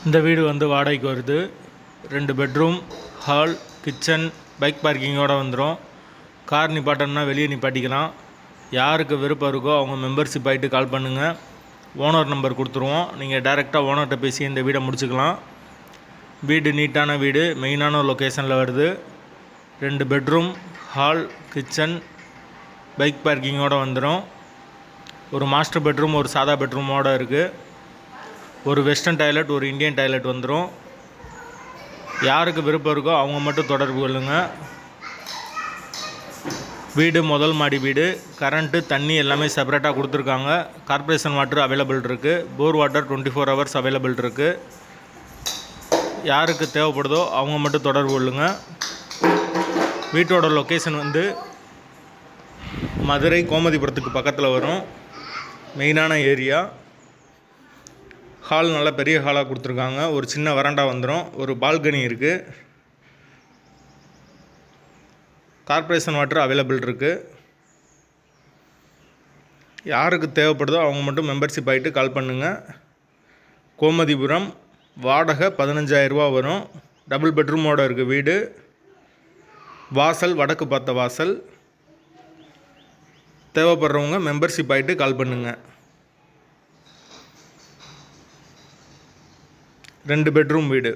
இந்த வீடு வந்து வாடகைக்கு வருது. 2 பெட்ரூம், ஹால், கிச்சன், பைக் பார்க்கிங்கோடு வந்துடும். கார் நிப்பாட்டணும்னா வெளியே நிப்பாட்டிக்கலாம். யாருக்கு விருப்பம் இருக்கோ அவங்க மெம்பர்ஷிப் ஆகிட்டு கால் பண்ணுங்கள். ஓனர் நம்பர் கொடுத்துருவோம். நீங்கள் டைரெக்டாக ஓனர்கிட்ட பேசி இந்த வீடை முடிச்சுக்கலாம். வீடு நீட்டான வீடு, மெயினான லொக்கேஷனில் வருது. 2 பெட்ரூம், ஹால், கிச்சன், பைக் பார்க்கிங்கோடு வந்துடும். ஒரு மாஸ்டர் பெட்ரூம், ஒரு சாதா பெட்ரூமோடு இருக்குது. ஒரு வெஸ்டர்ன் டாய்லெட், ஒரு இந்தியன் டாய்லெட் வந்துடும். யாருக்கு விருப்பம் இருக்கோ அவங்க மட்டும் தொடர்பு கொள்ளுங்கள். வீடு முதல் மாடி வீடு. கரண்ட்டு, தண்ணி எல்லாமே செப்பரேட்டாக கொடுத்துருக்காங்க. கார்ப்பரேஷன் வாட்டர் அவைலபிள் இருக்குது. போர் வாட்டர் 24 ஹவர்ஸ் அவைலபிள் இருக்குது. யாருக்கு தேவைப்படுதோ அவங்க மட்டும் தொடர்பு கொள்ளுங்கள். வீட்டோட லொக்கேஷன் வந்து மதுரை கோமதிபுரத்துக்கு பக்கத்தில் வரும். மெயினான ஏரியா. ஹால் நல்லா பெரிய ஹாலாக கொடுத்துருக்காங்க. ஒரு சின்ன வராண்டா வந்துடும். ஒரு பால்கனி இருக்குது. கார்ப்பரேஷன் வாட்டர் அவைலபிள் இருக்குது. யாருக்கு தேவைப்படுதோ அவங்க மட்டும் மெம்பர்ஷிப் ஆகிட்டு கால் பண்ணுங்கள். கோமதிபுரம். வாடகை 15,000 ரூபா வரும். டபுள் பெட்ரூமோடு இருக்குது வீடு. வாசல் வடக்கு பார்த்த வாசல். தேவைப்படுறவங்க மெம்பர்ஷிப் ஆகிட்டு கால் பண்ணுங்கள். 2 பெட்ரூம் வீடு.